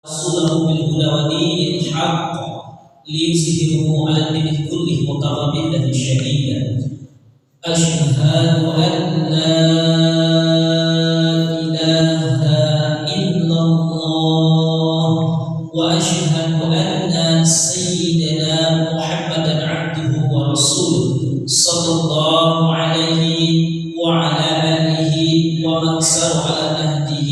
رسوله بالهدى ودين الحق ليظهره على الدين كله وكفى بالله شهيدا. أشهد أن لا إله إلا الله وأشهد أن سيدنا محمدا عبده ورسوله صلى الله عليه وعلى آله ومن سار على نهجه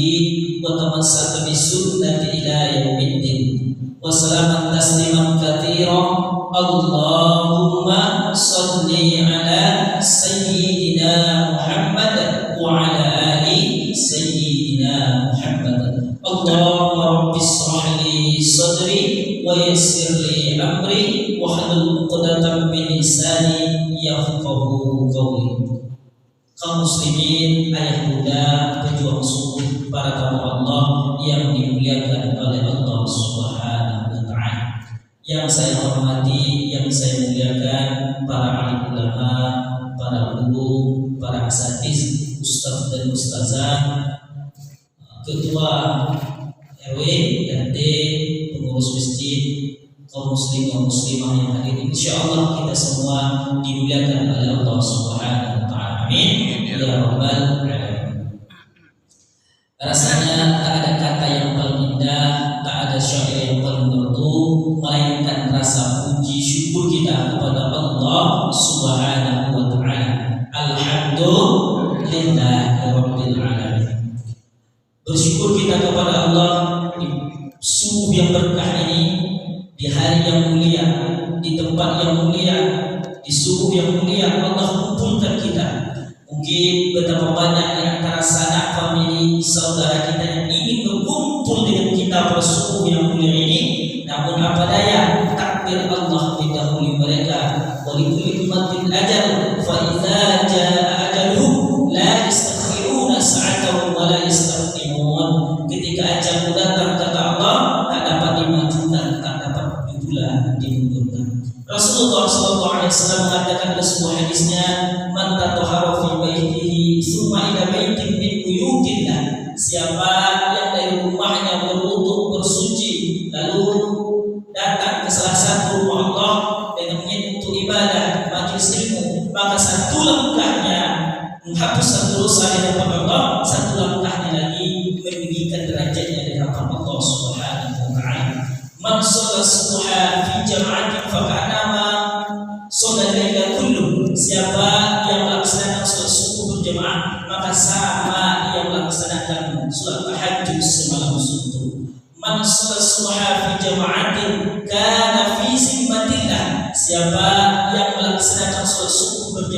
وتمسك بسنة إلى يوم الدين وسلام تسليما كثيرا. اللهم صل على سيدنا محمد وعلى آل سيدنا محمد. اللهم رب اشرح لي صدري ويسر لي أمري واحلل عقدة من لساني يفقهوا قولي. Kaum muslimin, ayah bunda, pejuang subuh, para tamu Allah yang dimuliakan oleh Allah Subhanahu wa Ta'ala. Yang saya hormati, yang saya muliakan, para alim ulama, para guru, para asatiz, ustaz dan ustazah, ketua RW, RT, pengurus masjid, kaum muslim dan muslimah yang hadir. Insyaallah kita semua dimuliakan oleh Allah Subhanahu wa Ta'ala. Amin ya rabbal alamin. Rasanya tak ada kata yang paling indah, tak ada syair yang paling merdu melainkan rasa puji syukur kita kepada Allah Subhanahu wa Ta'ala. Alhamdulillah rabbil alamin. Bersyukur kita kepada Allah di subuh yang berkah ini, di hari yang mulia, di tempat yang mulia, di subuh yang mulia. Allah kumpulkan kita. Mungkin betapa banyak di antara sanak famili saudara kita yang ingin berkumpul dengan kita pada subuh yang mulia ini, namun apa daya, takdir Allah mendahului mereka. Walikulli ummatin ajal, fa idza jaa ajaluhum la yastakhiruna sa'atan wa la yastaqdimun. Ketika ajalmu datang, kata Allah, tak dapat dimajukan, tak dapat pula dimundurkan. Rasulullah SAW mengatakan dalam sebuah hadisnya, man tatahhara fi baitihi tsumma ila baitin min buyutillah. Siapa yang dari rumahnya berwudu bersuci lalu datang ke salah satu rumah Allah dengan niat untuk ibadah, majlis ilmu, maka satu langkahnya menghapus satu dosa di hadapan Allah, satu langkahnya lagi meninggikan derajatnya di hadapan Allah Subhanahu wa Ta'ala. Man shalla subha fi jama'atin faka'annama shalla laila kullu. Siapa yang melaksanakan salat subuh berjamaah, maka sama yang melaksanakan salat tahajud semalam suntuk. Man shalla subha fi jama'atin kana fi zimmatillah. Siapa yang melaksanakan salat subuh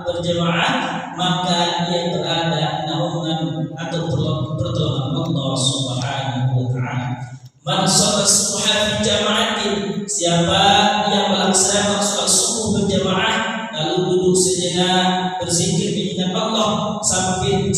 berjamaah, maka ia berada naungan atau pertolongan Allah Subhanahu wa Ta'ala. Man shalla subha fi jama'atin. Siapa yang melaksanakan salat subuh berjamaah lalu duduk sejenak berzikir mengingat Allah sampai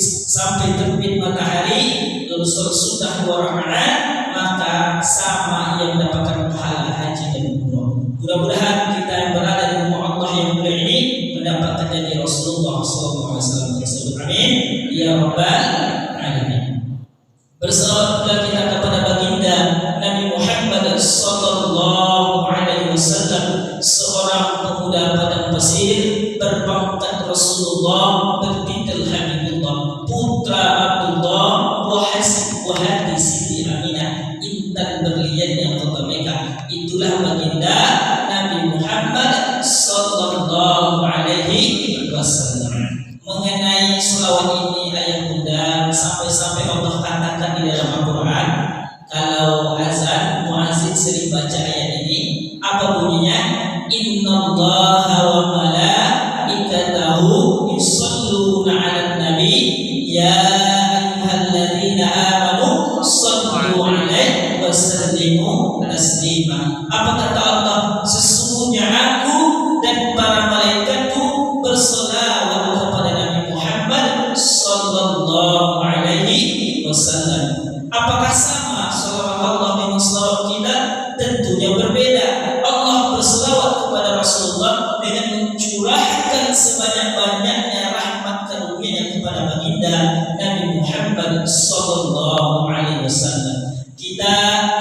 terbit matahari, lalu salat sunnah 2 rakaat, maka sama yang mendapatkan pahala haji dan umrah. Mudah-mudahan kita yang berada di rumah Allah yang mulia ini mendapatkan janji Rasulullah SAW tersebut. Amin ya rabbal alamin. Bersalawat pula kita kepada baginda Nabi Muhammad sallallahu alaihi wasallam, seorang pemuda padang pasir berpangkat Rasulullah, bertitel Habibullah, putra Abdullah wa hati Siti Aminah, intan berlian yang kota Mekah. Itulah baginda Nabi Muhammad sallallahu alaihi wasallam. Mengenai selawat ini ayah bunda, sampai-sampai Allah katakan di dalam Al-Quran, kalau azan muazzin sering baca ayat ini, apa bunyinya? Innallaha wa malaikatahu yusholluna 'alan nabi ya ayyuhalladzina amanu shallu 'alaihi wa sallimu taslima. Apa kata Allah? Sesungguhnya aku dan para malaikatku berselawat kepada Nabi Muhammad sallallahu alaihi wasallam. Apakah sama salawat Allah dengan salawat kita? Tentunya berbeda. Allah berselawat kepada Rasulullah dengan mencurahkan sebanyak-banyaknya rahmat karunia kepada baginda Nabi Muhammad sallallahu alaihi wasallam. Kita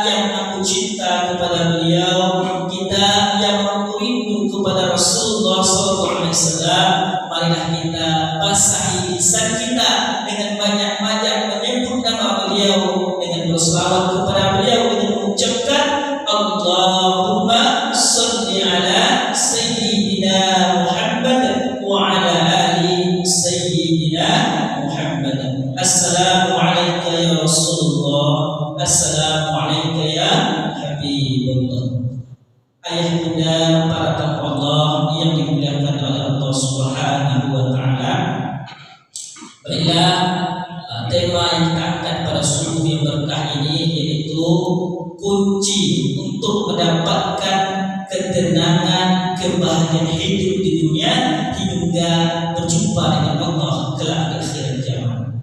yang aku cinta kepada beliau, kita yang aku rindu kepada Rasulullah SAW, marilah kita basahi lisan kita dengan banyak-banyak menyebut nama beliau, dengan berselawat kepada beliau, dengan mengucapkan Allahumma salli ala Sayyidina Muhammad wa ala ali Sayyidina Muhammad. Assalamualaikum ya Rasulullah, assalamualaikum ya Habibullah. Ayah bunda para tamu Allah yang dimuliakan oleh Allah Subhanahu wa taala. Baiklah, tema yang kita angkat pada subuh yang berkah ini yaitu kunci untuk mendapatkan ketenangan, kebahagiaan hidup di dunia hingga berjumpa dengan Allah kelak di akhir zaman.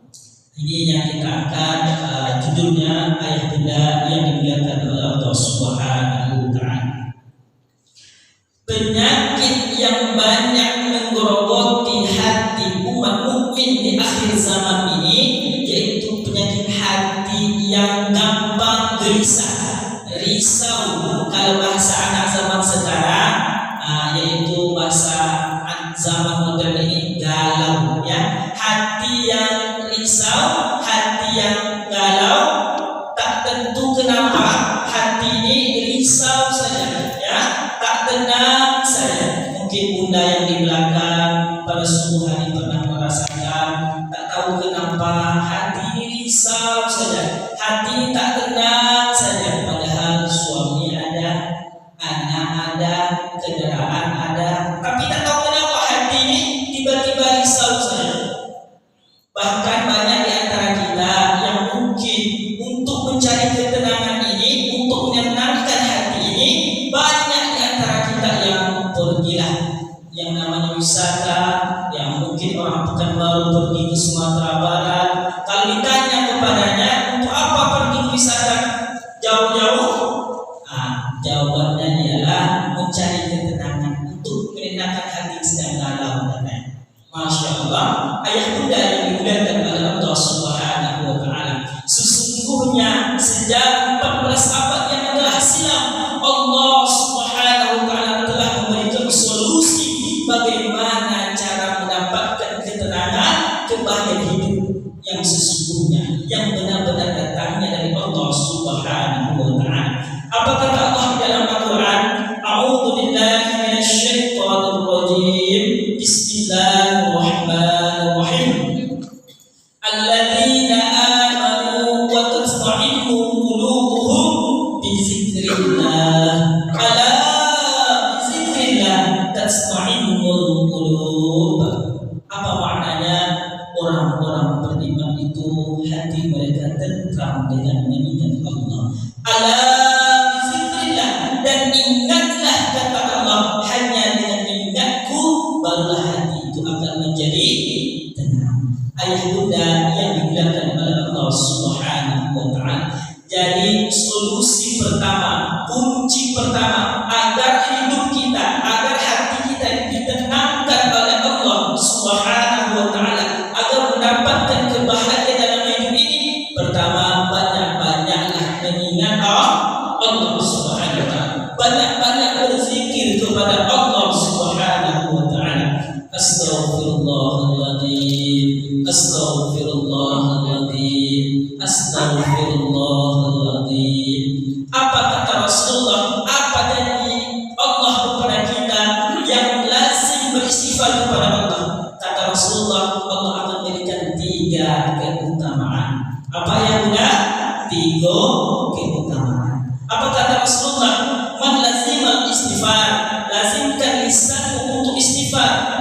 Ini yang kita angkat, judulnya ayah bunda yang dimuliakan oleh Allah Subhanahu wa taala. Penyakit yang banyak menggerogoti hati umat mukmin di akhir zaman ini yaitu penyakit hati yang gampang gelisah, risau. Kalau bahasa anak zaman sekarang, yaitu bahasa zaman modern ini galau, ya. Hati yang risau, hati yang galau, tak tentu kenapa hati ini risau saja, ya, tak tenang saja. Mungkin bunda yang di belakang pada subuh hari pernah merasakan, tak tahu kenapa hati ini risau saja, hati tak tenang saja. Padahal suami ada, anak ada, kendaraan ada, tapi tak tahu kenapa hati ini tiba-tiba risau saja. Bahkan banyak di antara kita yang mungkin untuk mencari ketenangan ini, untuk menyenangkan hati ini, banyak di antara kita yang pergilah yang namanya wisata, yang mungkin orang Pekanbaru pergi ke Sumatera Barat. Kalau ditanya kepadanya, untuk apa pergi wisata jauh-jauh? Jawabannya ialah mencari ketenangan, untuk menenangkan hati sedang galau. Masya Allah, ayah bunda yang dimuliakan oleh Allah Subhanahu wa taala. Sesungguhnya sejak 14 abad yang telah silam, Allah Subhanahu wa taala telah memberikan solusi bagaimana cara mendapatkan ketenangan, kebahagiaan hidup yang sesungguhnya, yang benar-benar datangnya dari Allah Subhanahu wa taala. Apa kata Allah dalam Al-Quran? A'udzu billahi minasy syaithanir rajim. Bismillahirrahmanirrahim. Alladzina amanu wa tatma'innu qulubuhum bi dzikrillah. Ala bi dzikrillah tatma'innul qulub. Apa maknanya? Orang-orang beriman itu hati mereka tentram dengan mengingat Allah. Ala bi dzikrillah, dan ingatlah kata Allah, hanya dengan mengingatku barulah hati itu akan menjadi tenang. Ayah bunda yang dimuliakan oleh Allah Subhanahu wa taala. Jadi solusi pertama, kunci pertama agar hidup kita, agar hati kita ditenangkan oleh Allah Subhanahu wa taala, agar mendapatkan kebahagiaan dalam hidup ini, pertama banyak-banyaklah mengingat Allah Subhanahu wa taala. Banyak-banyak berzikir kepada Allah Subhanahu wa taala. Astaghfirullahaladzim, astaghfirullahaladzim, astaghfirullahaladzim. Apa kata Rasulullah? Apa janji Allah kepada kita yang lazim beristighfar kepada Allah? Kata Rasulullah, Allah akan berikan 3 keutamaan. Apa yang benar? 3 keutamaan. Apa kata Rasulullah? Man lazimal istighfar, lazimkan lisanmu untuk istighfar.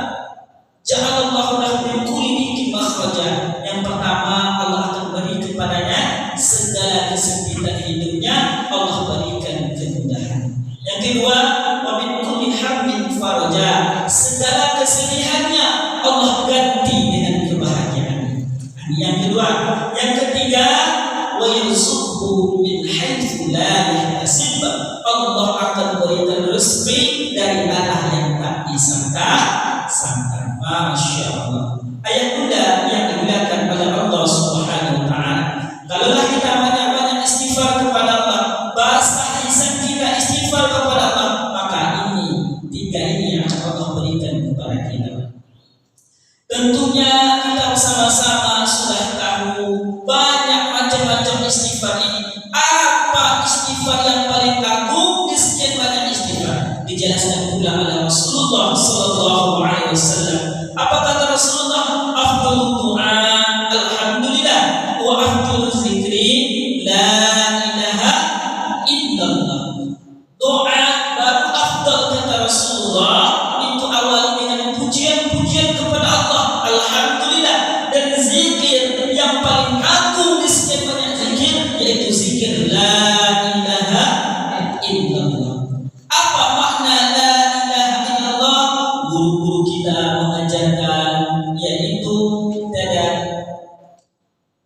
Ja'alallahu lahu min kulli dhiqin makhraja. Yang pertama, Allah akan beri kepadanya segala kesempitan hidupnya, Allah berikan kemudahan. Yang kedua, wa min kulli hammin faraja, segala kesedihannya Allah ganti dengan kebahagiaan. Yang kedua, yang ketiga, wa yarzuqhu min haitsu la yahtasib, Allah akan berikan rezeki dari arah yang tak disangka-sangka. Masya Allah. Ayah bunda yang dimuliakan oleh Allah Subhanahu wa taala. Kalaulah kita banyak-banyak istighfar kepada Allah, istighfar yang paling agung di sekian banyak istighfar. Dijelaskan pula oleh Rasulullah sallallahu alaihi wasallam. Apa kata Rasulullah? Afdhalud du'a alhamdulillah wa afdhaluz zikri la ilaha illallah. Doa baru afdal kata Rasulullah itu awal dengan pujian-pujian kepada Allah, alhamdulillah, dan zikir yang paling agung di sekian banyak zikir yaitu zikir la ilaha illallah. Apa makna la ilaha illallah? Guru-guru kita mengajarkan yaitu tiada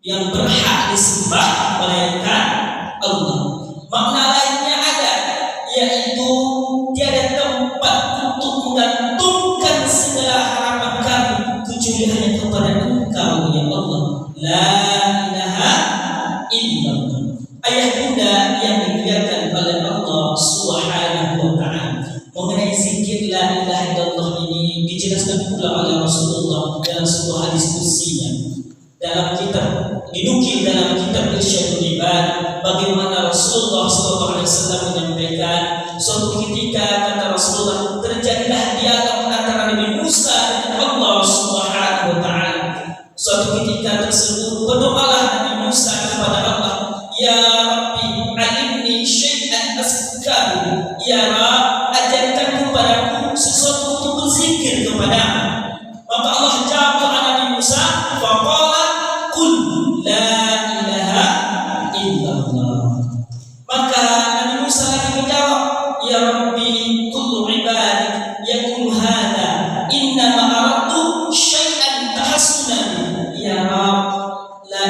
yang berhak disembah melainkan Allah. Makna lainnya ada, yaitu tiada tempat untuk menggantungkan segala harapan kami kecuali hanya kepada Engkau ya Allah. La ilaha illallah. Ayah bunda yang dimuliakan oleh Allah Subhanahu wa ta'ala, mengenai zikir la ilaha illallah ini dijelaskan pula oleh Rasulullah dalam sebuah hadis kursinya. Dalam kitab dinukil dalam kitab Irsyadul Ibad bagaimana Rasulullah SAW menyampaikan suatu ketika kata Rasulullah terjadilah dialog antara Nabi Musa dan Allah Subhanahu wa ta'ala. Suatu ketika tersebut berdoalah Nabi Musa kepada Allah, ya Rabbi alimni syai'an askukaru, ya Rabb ajarkan kepadaku sesuatu untuk berzikir kepadamu. Maka Allah jawab doa Nabi Musa, faqala qul la ilaha illallah. Maka Nabi Musa lagi menjawab, ya Rabbi kullu ibadik yakul hadha innama aradtu syai'an tahassunan. Ya Rabb, la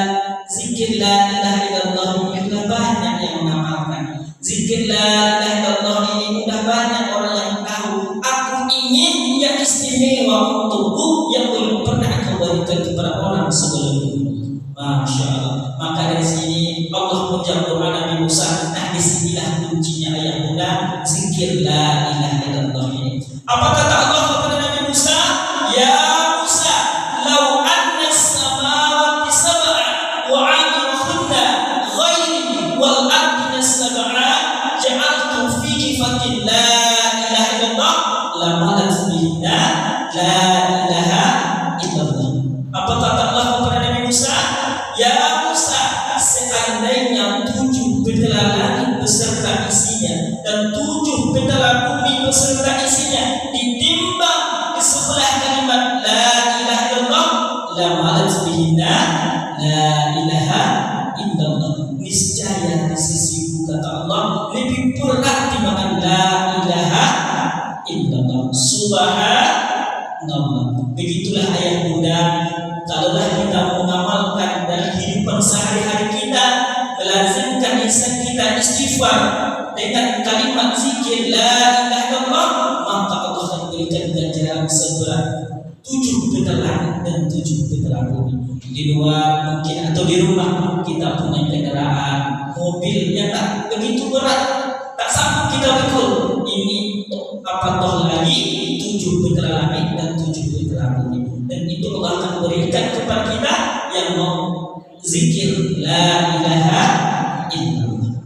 zikir la ilaha illallah ini sudah banyak yang mengamalkan. Zikir la ilaha illallah ini sudah banyak orang yang tahu. Aku ingin yang istimewa untukku yang belum pernah kau berikan kepada orang sebelumku. Masya Allah. Maka dari sini Allah menjawab doa Nabi Musa. Nah disinilah kuncinya ayah bunda, zikir la ilaha illallah ini. Apa kata Allah kepada Nabi Musa? Ya Musa, lau anna samawati sab'a wa 'amiruhunna ghairi wal ardina sab'a ja'altu fi kifatin la ilaha illallah lamalat bihinna la ilaha illallah. Apa kata Allah kepada Nabi Musa? Ya Musa, seandainya 7 petala langit beserta isinya dan 7 petala bumi beserta isinya ditimbang di sebelah kalimat la ilaha illallah lamalat bihinna la ilaha illallah. Niscaya di sisiku kata Allah lebih berat timbangan la ilaha illallah. Subhanallah. Begitulah ayah bunda, kalaulah kita mengamalkan dalam kehidupan sehari-hari kita, melazimkan lisan kita istighfar dengan kalimat zikir la ilaha illallah, maka Allah akan berikan ganjaran seberat 7 petala langit dan 7 petala bumi. Di luar mungkin atau di rumah kita punya kendaraan, mobil yang tak begitu berat, tak sanggup kita pikul. Ini apa toh lagi 7 petala langit dan 7 petala bumi. Dan itu Allah akan berikan kepada kita yang mau zikir la ilaha illallah.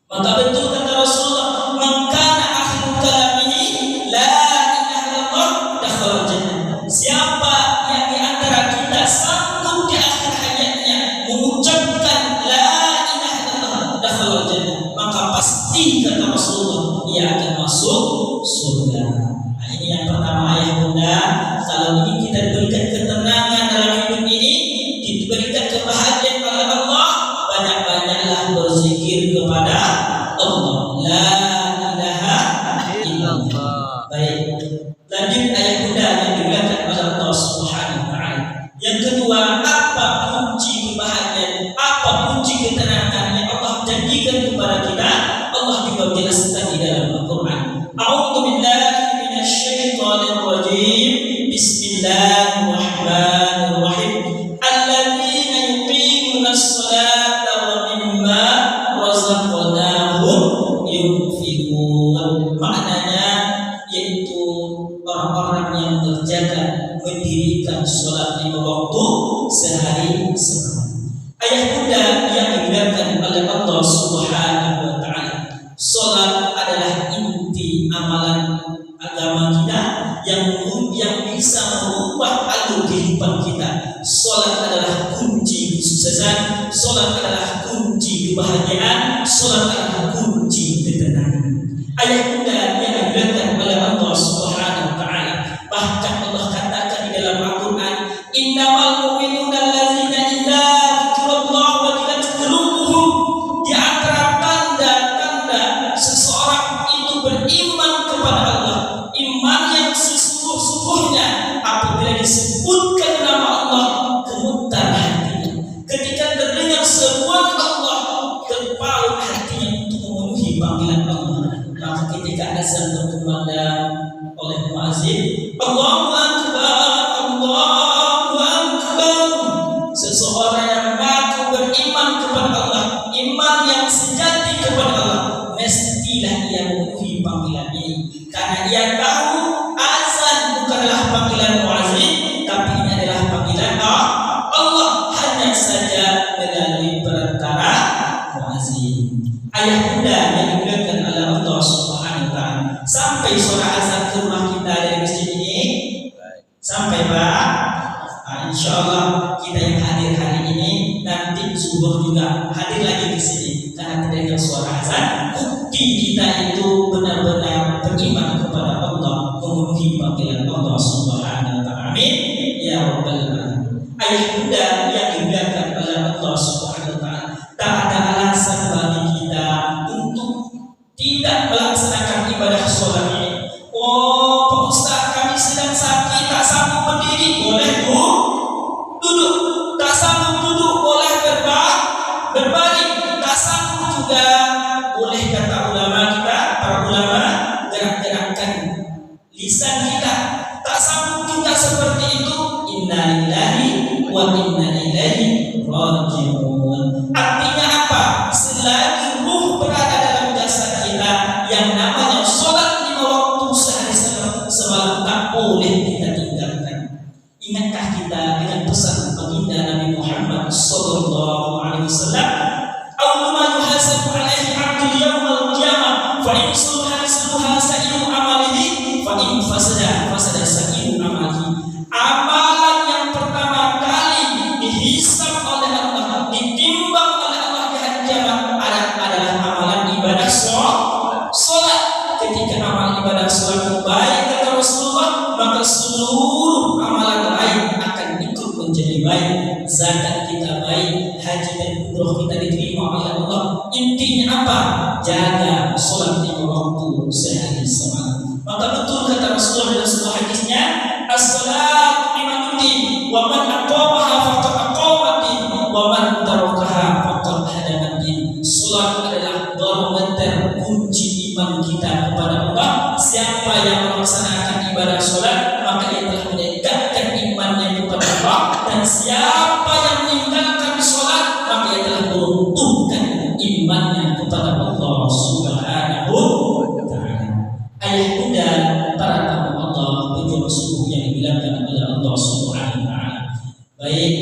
Maka betul kata Rasulullah, man kana akhiru kalamihi la ilaha illallah dakhala jannah. Siapa yang di antara kita sanggup di akhir hayatnya mengucapkan la ilaha illallah dakhala jannah, maka pasti kata Rasulullah ia akan masuk surga. Nah, ini yang pertama ayah bunda, kalau ingin kita diberikan ketenangan dalam hidup ini, diberikan kebahagiaan oleh Allah, banyak-banyaklah berzikir kepada Allah. La ilaha illallah. Baik. Lanjut ayah bunda yang dimuliakan oleh Allah Subhanahu wa ta'ala. Yang kedua, apa kunci kebahagiaan? Apa kunci ketenangan yang Allah janjikan kepada kita? Allah juga menjelaskan di dalam Al-Quran. A'udzu billahi minasy syaithanir rajim. Bismillahirrahmanirrahim. Alladzina yuqimuna as-salata wa mimma razaqnahum yunfiqun. Maknanya yaitu orang-orang yang mengerjakan mendirikan salat 5 waktu sehari semalam. Ayah bunda yang dimuliakan oleh Allah Subhanahu wa ta'ala, ketika azan berkumandang oleh muazin, Allahu Akbar, Allahu Akbar, seseorang yang mengaku beriman kepada Allah, iman yang sejati kepada Allah, mestilah ia memenuhi panggilan ini, karena ia tahu azan bukanlah panggilan muazin, tapi ini adalah panggilan Allah, hanya saja melalui perantara muazin. Ayah bunda yang dimuliakan oleh Allah Subhanahu wa taala, sampai suara azan ke rumah kita dari masjid ini? Sampai Pak? Insyaallah kita yang hadir hari ini nanti zuhur juga hadir lagi di sini, karena terdengar suara azan, bukti kita itu benar-benar beriman kepada Allah, memenuhi panggilan Allah Subhanahu wa taala. Amin ya rabbal alamin. Ayah bunda yang dimuliakan oleh Allah Subhanahu wa taala, tak ada alasan bagi kita untuk tidak melaksanakan ibadah sholat ini. Oh, Pak Ustaz, kami sedang sakit, tak sanggup berdiri, boleh Bu? Duduk, tak sanggup duduk, boleh berbaring, tak sanggup juga, boleh kata ulama kita, para ulama, gerak-gerakkan lisan kita. Tak sanggup juga seperti itu, inna lillahi wa inna ilaihi raji'un. Artinya apa? Selagi ruh berada dalam jasad kita, yang namanya sholat 5 waktu sehari semalam tak boleh kita tinggalkan. Ingatkah kita dengan pesan baginda Nabi Muhammad sallallahu alaihi wasallam, "Awwalu ma yuhasabu alaihi 'abdul yawmal qiyamah, fa in sulha sa'iru amalihi, fa in fasada sa'iru amalihi." Amalan yang pertama kali dihisab oleh Allah, ditimbang oleh Allah di hari kiamat adalah amalan ibadah sholat. Ketika amal ibadah sholat baik kata Rasulullah, maka seluruh amalan lain akan ikut menjadi baik. Zakat kita baik, haji dan umroh kita diterima oleh Allah. Intinya apa? Jaga sholat 5 waktu sehari semalam. Maka betul kata Rasulullah dalam sebuah hadisnya, as-salatu liman wa man aqamaha faqad aqamati wa man tarakaha faqad hadamati. Salat adalah barometer kunci iman kita kepada Allah. Siapa yang melaksanakan ibadah salat, maka ia telah menegakkan imannya kepada Allah, dan siapa yang meninggalkan salat, maka ia telah meruntuhkan imannya kepada Allah Subhanahu wa taala. Ayah bunda, para tamu Allah, pejuang subuh yang dibilangkan oleh Allah Subhanahu wa taala. Baik,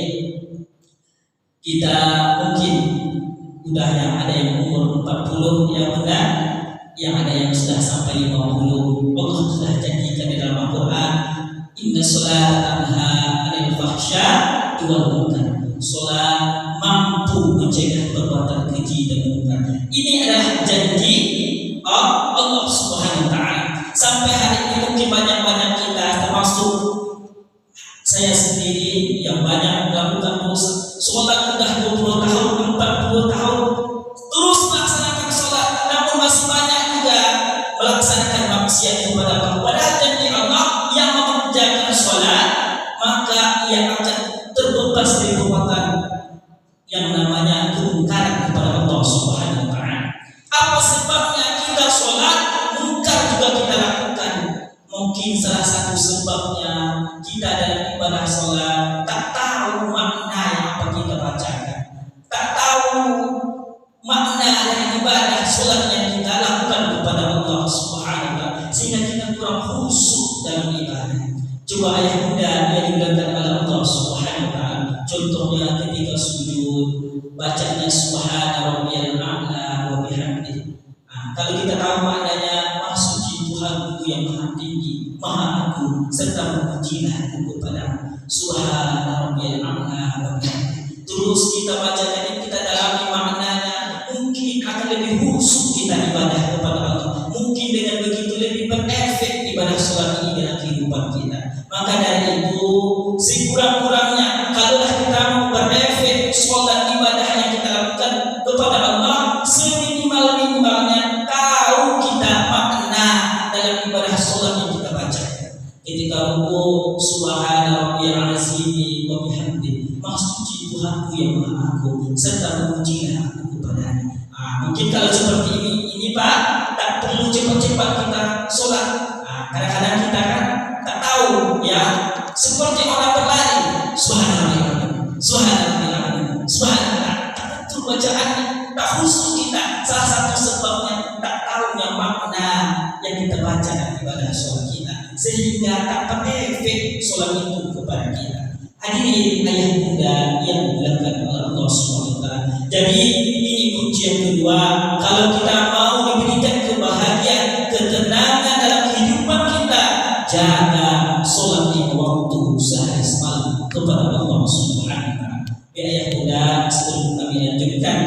kita mungkin udah yang ada yang umur 40 ya benar, yang ada yang sudah sampai 50. Allah sudah janjikan di dalam Al-Quran, inna sholata tanha 'anil fahsya'i wal munkar. Salat mampu mencegah perbuatan keji dan munkar. Ini adalah janji Allah Subhanahu wa taala. Sampai hari ini mungkin banyak kita, termasuk saya sendiri yang banyak melakukan dosa. Sholat sudah 20 tahun, 40 tahun, terus melaksanakan sholat, namun masih banyak juga melaksanakan maksiat kepada Allah. Padahal janji Allah yang mengerjakan sholat, maka ia akan terbebas dari perbuatan yang namanya kemungkaran kepada Allah Subhanahu wa taala. Apa sebabnya kita sholat, mungkar juga kita lakukan? Mungkin salah satu sebabnya kita dalam ibadah sholat tak tahu makna yang apa kita bacakan, tak tahu makna dari ibadah sholat yang kita lakukan kepada Allah Subhanahu wa taala, sehingga kita kurang khusyuk dalam ibadah. Coba ayah bunda yang dimuliakan oleh Allah Subhanahu wa taala, contohnya ketika sujud, bacanya subhana rabbiyal a'la wa bihamdihi. Kalau kita tahu maknanya, Maha Suci Tuhanku yang Maha Tinggi, Maha Agung, serta memujilah Aku kepada subhana rabbiyal a'la wa bihamdihi. Terus kita bacakan ini, kita dalami maknanya, mungkin akan lebih khusyuk kita ibadah kepada Allah. Mungkin dengan begitu lebih berefek ibadah sholat ini dalam kehidupan kita. Maka dari itu, sekurang-kurangnya kalaulah kita mau berefek sholat ibadah yang kita lakukan kepada Allah, seminimal-minimalnya tahu kita makna dalam ibadah sholat yang kita baca. Ketika ruku, subhana rabbiyal azim wa bihamdihi, Maha Suci Tuhanku yang Maha Agung, serta memujilah Aku kepadanya. Mungkin kalau seperti ini Pak, tak perlu cepat-cepat terbaca ibadah sholat kita, sehingga tak berefek sholat itu kepada kita. Hadirin ayah bunda yang dimuliakan oleh Allah SWT. Jadi ini kunci yang kedua. Kalau kita mau diberikan kebahagiaan, ketenangan dalam kehidupan kita, jaga sholat lima waktu sehari semalam kepada Allah SWT. Ayah bunda, sebelum kami lanjutkan,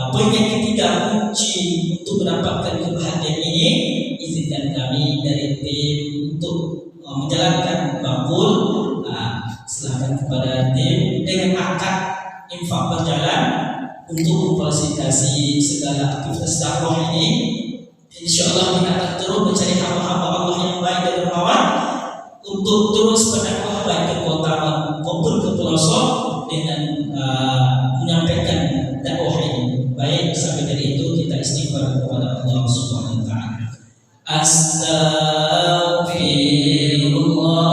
poin yang ketiga kunci untuk mendapatkan kebahagiaan ini, izinkan kami dari tim untuk menjalankan bakul. Silakan kepada tim dengan akad infak berjalan untuk memfasilitasi segala aktivitas dakwah ini. InsyaAllah kita akan terus mencari hamba-hamba Allah yang baik dan dermawan untuk terus berdakwah baik ke kota maupun ke pelosok dengan menyampaikan dakwah ini. Baik, sampai dari itu kita istighfar kepada Allah Subhanahu wa taala. Astaghfirullah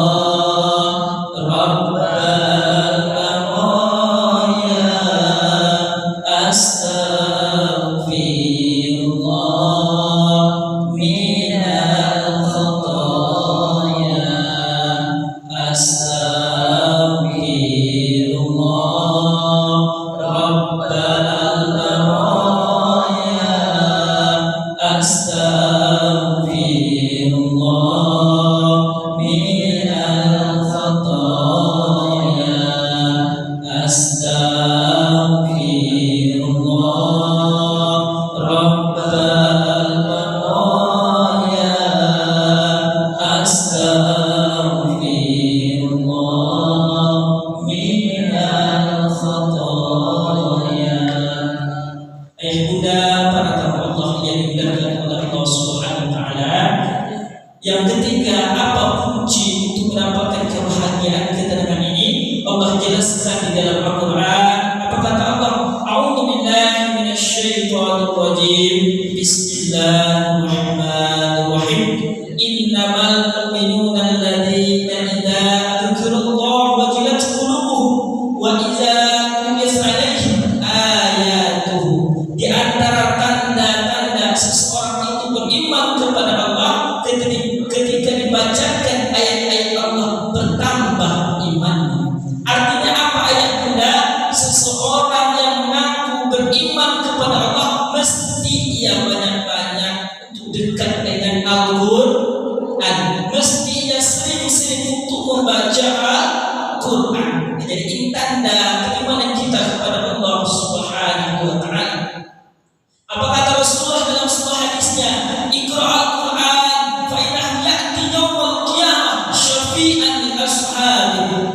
Yang ketiga, apa kunci untuk mendapatkan kebahagiaan ketenangan ini? Allah jelaskan di dalam Al-Quran. Apa kata Allah? A'udzu billahi minasyaitonir rajim. Bismillahirrahmanirrahim. Innamal mu'minuna alladzina idza dzukirallahu wajilat qulubuhum wa idza tuliyat 'alaihim ayatuhu. Di antara tanda-tanda seseorang itu beriman kepada Allah, ketika dibacakan ayat-ayat Allah bertambah imannya. Artinya apa ayat bunda? Seseorang yang mengaku beriman kepada Allah mesti ia banyak-banyak untuk dekat dengan Al-Quran, mesti ia sering-sering untuk membaca Al-Quran. Jadi ini tanda keimanan kita kepada Allah Subhanahu wa taala. Apa kata Rasulullah dalam sebuah hadisnya? Iqra Al-Quran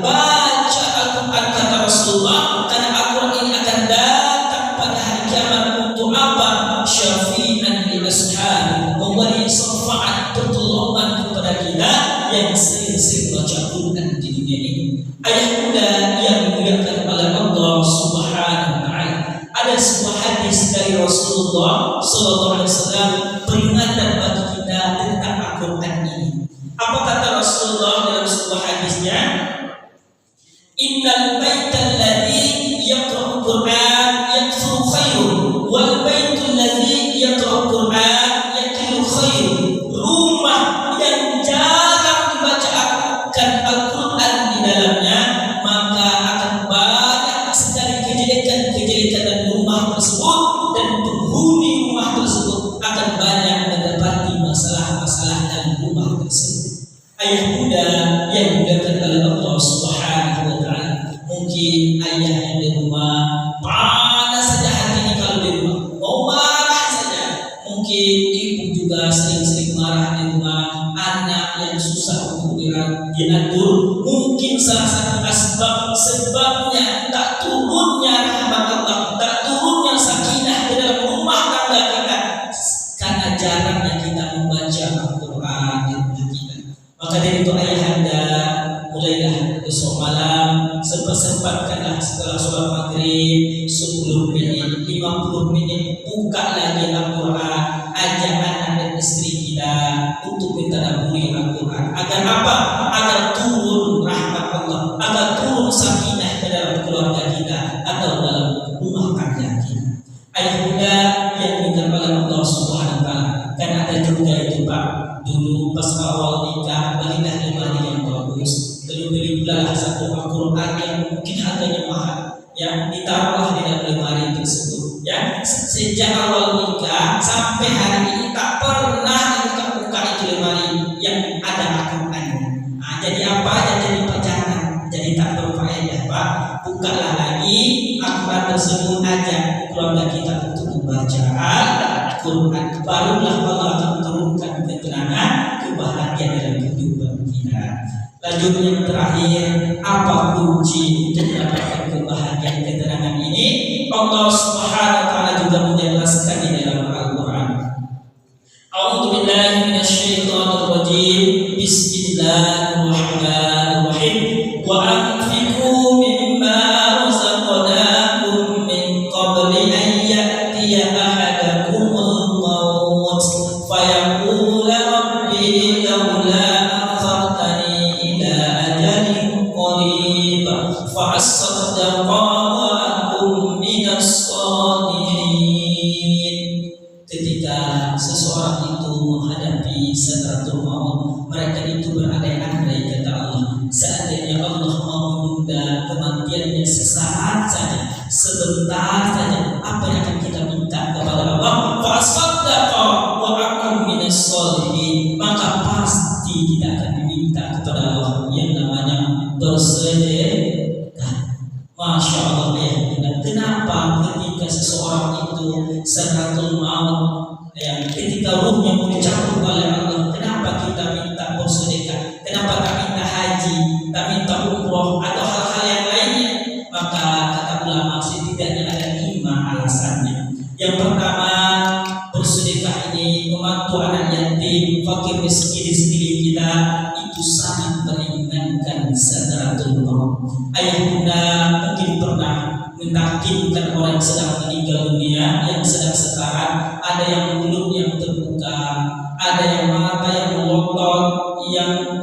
baca Al-Quran, kata Rasulullah, karena Al-Quran ini akan datang pada hari kiamat untuk apa? Syafi'an li ashabi, memberi syafaat pertolongan kepada kita yang sering-sering baca Al-Quran di dunia ini. Ayah bunda yang dimuliakan oleh Allah Subhanahu wa taala, ada sebuah hadis dari Rasulullah sallallahu alaihi wasallam peringatan bagi kita tentang Al-Quran ini. Apa kata Rasulullah dalam sebuah hadisnya? Innal baital ladzi yaqra'ul Qur'an yakthuru khairu wal baitul ladzi yaqra'ul Qur'an yaqilu khairu. Rumah yang jarang dibacakan Al-Quran di dalamnya, maka akan banyak sekali kejelekan-kejelekan dalam rumah tersebut, dan penghuni rumah tersebut akan banyak mendapati masalah-masalah dalam rumah tersebut. Ayah bunda yang dimuliakan oleh Allah Subhanahu wa taala, mungkin ayah yang di rumah panas saja hatinya kalau di rumah, mau marah saja. Mungkin ibu juga sering-sering marah di rumah, anak yang susah untuk diatur. Mungkin salah satu sebabnya tak turunnya rahmat Allah, tak turunnya sakinah di dalam rumah tangga kita, karena jarangnya kita membaca Al-Quran di rumah kita. Maka dari itu ayahanda, mulailah besok malam sempat-sempatkanlah setelah sholat maghrib 10 menit, 50 menit, buka lagi Al-Quran, ajak anak dan istri kita untuk mentadabburi Al-Quran. Agar apa? Agar turun rahmat Allah, agar turun sakinah ke dalam keluarga kita atau dalam rumah tangga kita. Ayah bunda yang dimuliakan oleh Allah Subhanahu wa taala, kan ada juga itu Pak, dulu pas awal nikah belilah lemari yang bagus, lalu belilah satu Al-Quran yang mungkin harganya mahal, yang ditaruhlah di dalam lemari tersebut. Ya, sejak awal nikah sampai hari ini tak pernah buka itu lemari yang ada Al-Qurannya. Jadi apa? Jadi pacaran, jadi tak berfaedah Pak. Bukalah lagi Al-Quran tersebut, ajak keluarga kita untuk membaca Al-Quran, barulah Allah akan turunkan ketenangan, kebahagiaan dalam kehidupan kita. Lanjut yang terakhir, apa kunci untuk mendapatkan kebahagiaan ketenangan ini? Allah Subhanahu wa taala juga menjelaskan di dalam Al-Quran. A'udzu billahi minasyaitonir rajim. Bismillahirrahmanirrahim. Wa anfiqu mimma razaqnakum min qabli an ya'tiya ahadakumul maut fayaqula rabbi laula akhartani ila ajalin qarib fa asaddaqa wa akum minas shalihin. Ketika seseorang itu menghadapi sakratul maut, mereka itu berandai-andai, kata Allah, seandainya Allah mau menunda kematiannya sesaat saja, sebentar saja, apa yang akan kita minta kepada Allah? Fasaddaqa wa akum minas shalihin, maka pasti kita akan diminta kepada Allah yang namanya bersedekah. Masya Allah ya. Kenapa ketika seseorang itu sakratul maut, ya, ketika ruhnya mau dicabut oleh Allah, kenapa kita minta bersedekah? Kenapa tak minta haji, tak minta umroh atau hal-hal yang lainnya? Maka kata ulama setidaknya ada 5 alasannya. Yang pertama, bersedekah ini membantu anak yatim, fakir, miskin di sekeliling kita, itu sangat meringankan sakratul maut. Ayah bunda mungkin pernah mentakdirkan orang yang sedang meninggal dunia, yang sedang sekarat, ada yang mulut yang terbuka, ada yang mata yang melotot, yang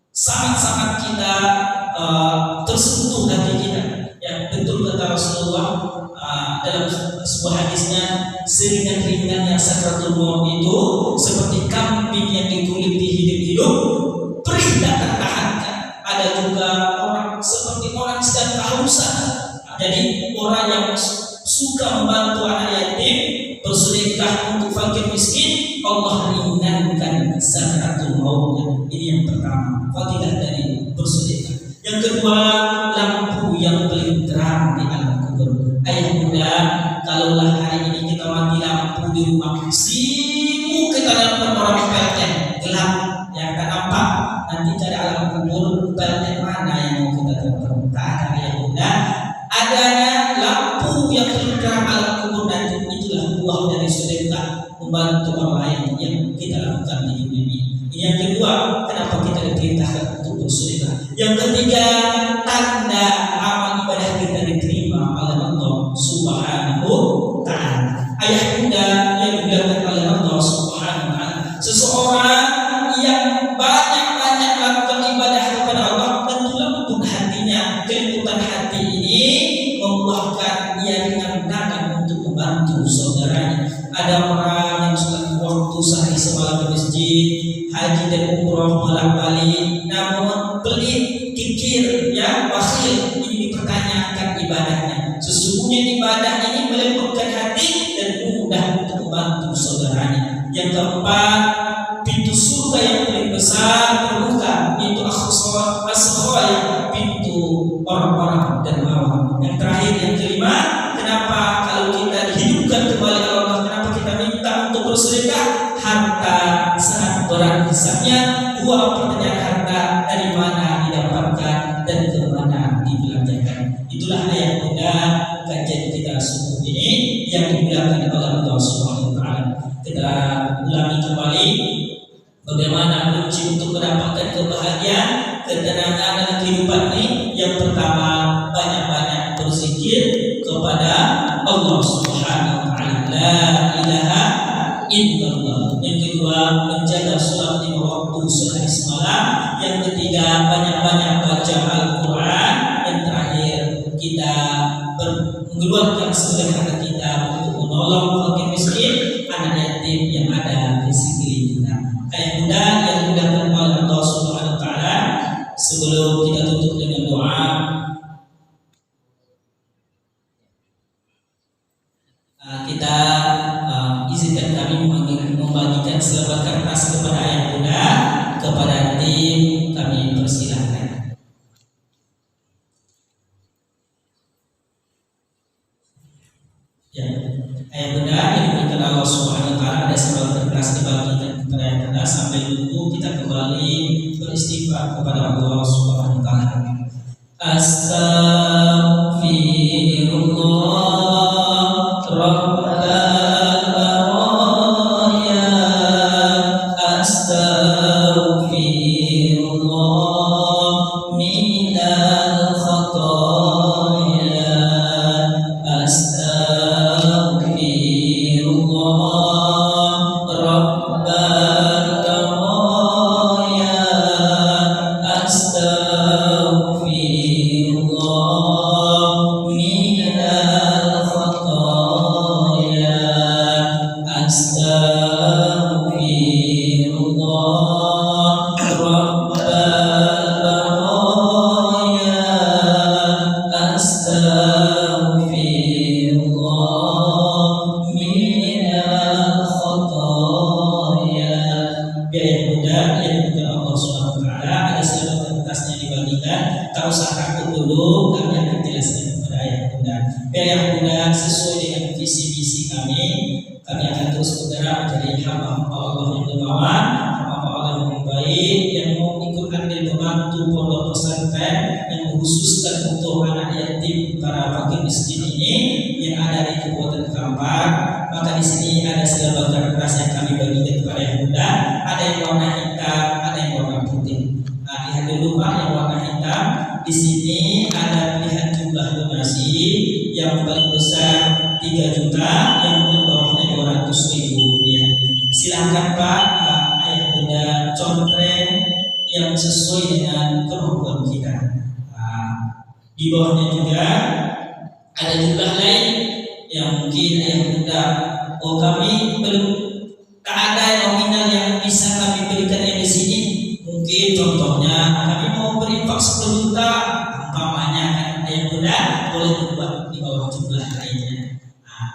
sangat-sangat kita tersentuh hati kita. Yang betul kata Rasulullah dalam sebuah hadisnya, seringan-ringannya sakratul maut itu seperti kambing yang dikuliti hidup-hidup, perih tak tertahankan. Ada juga orang seperti orang sedang kehausan. Jadi orang yang suka membantu anak yatim, bersedekah untuk fakir miskin, Allah ringankan sakratul mautnya. Ini yang pertama, fadilah dari bersedekah. Yang kedua, lampu yang paling terang di alam kubur. Ayah bunda, kalaulah hari ini kita mati lampu di rumah, sibuk kita dapat orang PLN gelap, yang tak nampak. Nanti cari alam kubur, PLN mana yang mau kita dapat? Tak ada ayah bunda. Adanya lampu yang terang alam kubur nanti, itulah buah dari sedekah, membantu orang lain yang kita lakukan di dunia ini. Ini yang kedua, kenapa kita diperintahkan untuk bersedekah. Yang ketiga, tanda amal ibadah kita diterima oleh Allah Subhanahu wa taala. Ayah bunda yang dimuliakan oleh Allah Subhanahu wa taala, seseorang yang banyak-banyak melakukan ibadah kepada Allah, tentulah untuk hatinya, kelembutan hati ini membuahkan ia ringan tangan untuk membantu saudaranya. Ada orang yang sudah waktu sehari semalam di masjid, haji dan umroh bolak-balik, namun pelit, kikir, ya, bakhil, ini dipertanyakan ibadahnya. Sesungguhnya ibadah ini melembutkan hati dan mudah untuk membantu saudaranya. Yang keempat, pintu surga yang paling besar terbuka, pintu as-sakhai, pintu orang-orang dan awam. Yang terakhir, yang kelima, kenapa kalau kita dihidupkan kembali oleh Allah, kenapa kita minta untuk bersedekah? Harta sangat berat hisabnya. 2 pertanyaan, harta dari mana didapatkan dan ke mana dibelanjakan. Itulah ayat bunda kajian kita subuh ini yang dimuliakan oleh Allah Subhanahu wa taala. Kita ulangi kembali bagaimana kunci untuk mendapatkan kebahagiaan, ketenangan dalam kehidupan ini. Yang pertama, banyak-banyak berzikir kepada Allah Subhanahu wa taala, la ilaha illallah. Yang kedua, menjaga sholat 5 waktu sehari semalam. Yang ketiga, banyak-banyak baca Al-Quran. Yang terakhir, kita mengeluarkan sedekah kita untuk menolong fakir miskin, anak yatim yang ada di sekeliling kita. Ayah bunda izinkan kami membagikan selebar kertas kepada ayah bunda, kepada tim kami persilahkan. Ya, ayah bunda yang diberikan Allah Subhanahu wa taala, ada selebar kertas dibagikan kepada ayah bunda sampai dulu kita kembali beristighfar kepada Allah Subhanahu wa taala. Astaghfirullah Rabbal baraya, astaghfirullah minal khataya, astaghfirullah Rabbal baraya, astaghfirullah minal khataya, astaghfirullah Rabbal baraya, astaghfirullah minal khataya. Biar mudah yang juga Allah Subhanahu wa taala, ada selebar kertasnya dibagikan. Tak usah takut dulu, kami akan jelaskan kepada ayah bunda. Biar ayah bunda sesuai dengan visi misi kami akan terus bergerak menjadi hamba Allah yang dermawan, hamba Allah yang baik, yang mau ikut andil membantu pondok pesantren yang khususkan untuk anak yatim para fakir miskin ini yang ada di Kabupaten Kampar. Maka di sini ada selebar kertas yang kami bagikan kepada ayah bunda. Ada yang warna hitam, ada yang warna putih. Nah, lihat dulu Pak yang warna hitam. Di sini ada lihat jumlah donasi yang paling besar 3 juta, yang paling bawahnya 200.000 rupiah. Silahkan Pak, ayah bunda contreng yang sesuai dengan kemampuan kita. Di bawahnya juga ada jumlah lain yang mungkin ayah bunda, kami belum ada nominal yang bisa kami berikan yang di sini. Mungkin contohnya kami mau berinfak 10 juta, umpamanya kan ayah bunda boleh berbuat di bawah jumlah lainnya.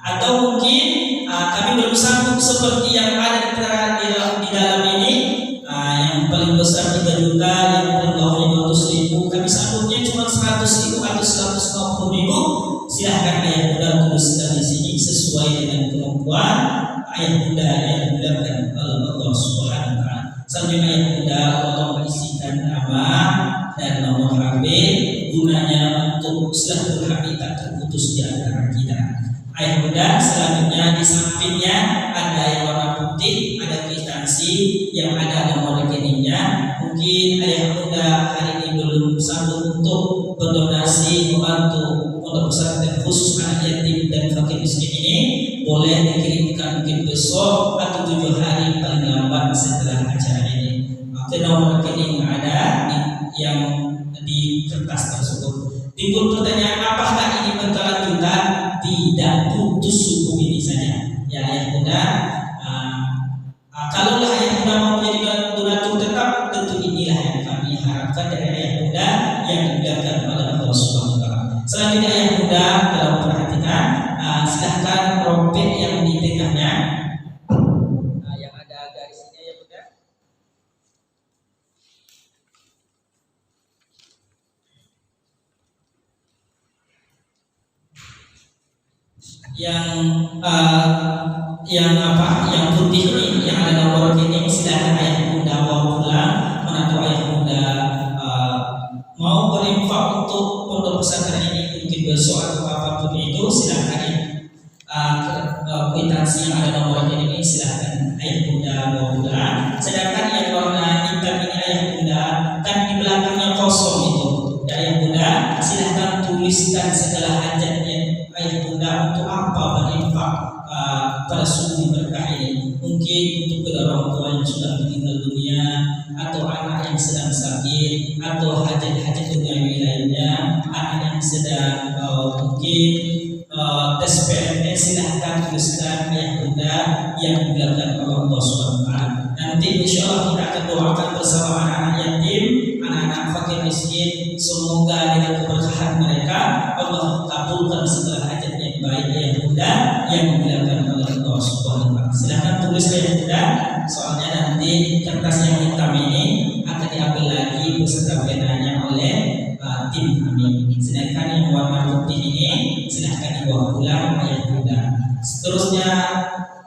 Atau mungkin kami belum sanggup seperti yang ada di dalam ini, yang paling besar 3 juta, yang paling bawahnya 200.000. Kami sanggupnya cuma 100.000 atau 150.000. Silahkan ayah bunda tuliskan di sini sesuai dengan kemampuan ayah bunda yang dimuliakan oleh Allah Subhanahu wa taala. Selanjutnya ayah bunda tolong isikan nama dan nomor HP gunanya untuk silaturahmi tak terputus di antara kita. Ayah bunda selanjutnya di sampingnya ada yang warna putih, ada kwitansi yang ada nomor rekeningnya. Mungkin ayah bunda hari ini belum sanggup untuk berdonasi membantu pondok pesantren khusus anak yatim dan fakir miskin ini, boleh dikirimkan mungkin besok atau 7 hari paling lambat setelah acara ini. Maka nomor rekening ada yang di kertas tersebut. Timbul pertanyaan, apakah ini berkelanjutan? Tidak, putus hukum ini saja. Ya ayah bunda, kalaulah ayah bunda mau menjadi donatur tetap, tentu inilah yang kami harapkan dari ayah bunda yang dimuliakan oleh Allah Subhanahu wa taala. Selanjutnya ayah bunda dalam perhatikan, silahkan robek yang di tengahnya, yang ada garisnya ya bunda. Yang putih ini yang ada nomor rekening, silahkan ayah bunda bawa pulang. Menantu ayah bunda mau berinfak untuk pondok pesantren ini mungkin besok atau apapun itu, silahkan kwitansi yang ada nomor rekening ini silahkan ayah bunda bawa pulang. Sedangkan yang warna hitam ini ayah bunda kan di belakangnya kosong itu, ya ayah bunda silahkan tuliskan segala hajatnya ayah bunda untuk apa berinfak pada subuh berkah ini. Mungkin untuk kedua orang tua yang sudah meninggal dunia, atau anak yang sedang sakit, atau hajat-hajat duniawi lainnya, anak yang sedang mungkin tes PNS, silahkan tuliskan ayah bunda yang dilakukan oleh Allah SWT. Nanti insya Allah kita akan doakan bersama anak-anak yatim, anak-anak fakir miskin. Semoga dengan keberkahan mereka Allah kabulkan segala hajat yang baik ayah bunda yang dilakukan oleh Allah Allah Subhanahu wa taala. Silakan tulis ayat Bunda, soalnya nanti kertas yang hitam ini akan diambil lagi beserta penanya oleh tim kami. Sedangkan yang warna putih ini silahkan dibawa pulang ayat Bunda. Seterusnya,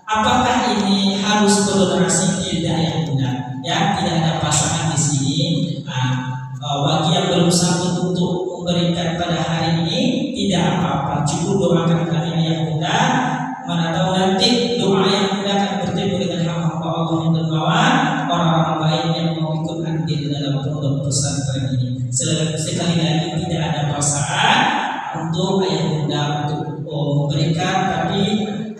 apakah ini harus berdonasi? Tidak ya Bunda. Ya, tidak ada pasangan di sini. Bagi yang belum sanggup untuk memberikan pada hari ini tidak apa-apa, cukup doakan kami ya Bunda. Mana tahu nanti doa yang Bunda akan bertemu dengan hamba Allah yang dermawan, orang-orang baik yang mau ikut andil dalam pondok pesantren ini. Sekali lagi tidak ada pasangan untuk ayah Bunda untuk memberikan, tapi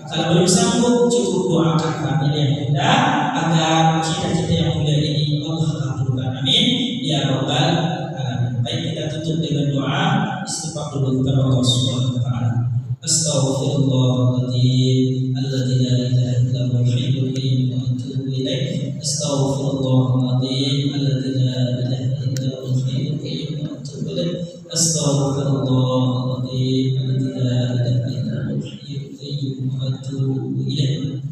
kalau belum sanggup cukup doakan kami ya Bunda agar cita-cita yang mulia ini Allah kabulkan. Amin ya rabbal alamin. Baik, kita tutup dengan doa istighfar dulu kepada Allah Subhanahu wa taala. Astaghfirullahaladzim alladzi la ilaha illa huwal hayyul qayyum wa atubu ilaih. Astaghfirullahaladzim alladzi la ilaha illa huwal hayyul qayyum wa atubu ilaih. Astaghfirullahaladzim alladzi la ilaha illa huwal hayyul qayyum wa atubu ilaih.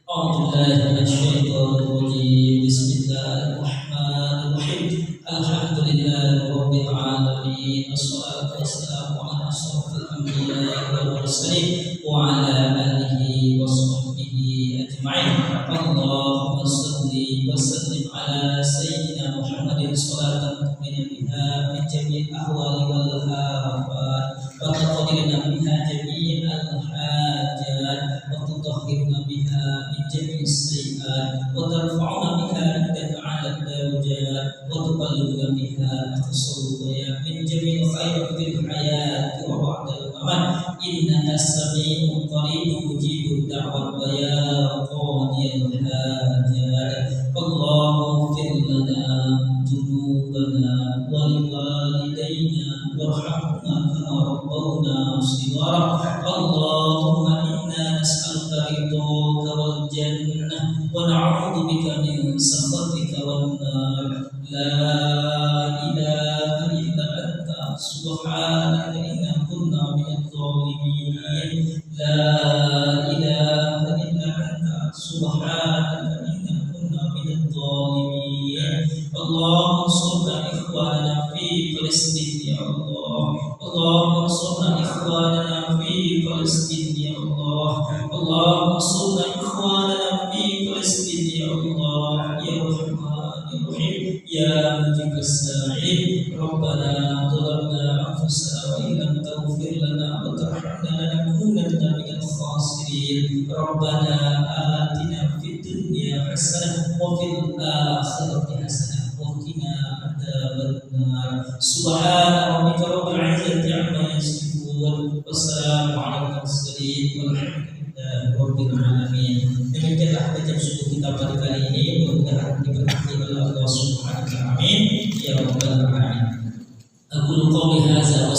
A'udzu billahi minasyaitonir rajim. Bismillahirrahmanirrahim. Alhamdulillahi rabbil alamin. Wassalatu wassalamu ala asyrofil anbiya'i wal mursalin wa ala alihi wa sahbihi ajma'in. Allahumma shalli wa sallim ala sayyidina Muhammadin shalatan tu'minu biha min jami'il ahwali wal afat wa taqdiruna biha jami'al hajat wa tutahhiruna biha min jami'is sayyi'at wa tarfa'una biha indaka 'ala ad-darajat wa tuballighuna biha aqsal min jami'il khairin fil hayati wa ba'dal mamat. Innaka sami'un qaribun mujibud da'wat wa ya qadiyal hajat. Allahumma ighfir lana dhunubana wa liwalidayna warhamna kama rabbawna shighara. Allahumma inna nas'aluka ridhaka wal jannah wa na'udzu bika min sakhatika wan nar. La ilaha illa anta subhanaka inna kunna minadh dhalimin. La ilaha illa anta subhanaka inna kunna minadh dhalimin. Allahumma ansurna ikhwanana fi Palestin ya Allah. Allahumma ansurna ikhwanana fi Palestin ya Allah. Allahumma ansurna ikhwanana fi Palestin ya Allah. Ya Rahman ya Rahim ya Mujib as-sa'il. Rabbana dhalamna anfusana wa illam taghfir lana wa tarhamna lanakunanna minal khasirin. Rabbana atina fid dunya hasanah wa fil akhirati hasanah wa qina adzabannar. Subhana rabbika rabbil izzati amma yasifun wa salamun 'alal mursalin walhamdulillahi rabbil alamin. Demikianlah baca subuh kita pada kali ini, mudah-mudahan diberkati oleh Allah Subhanahu wa taala. Amin ya rabbal alamin. Aku qawli hadza wa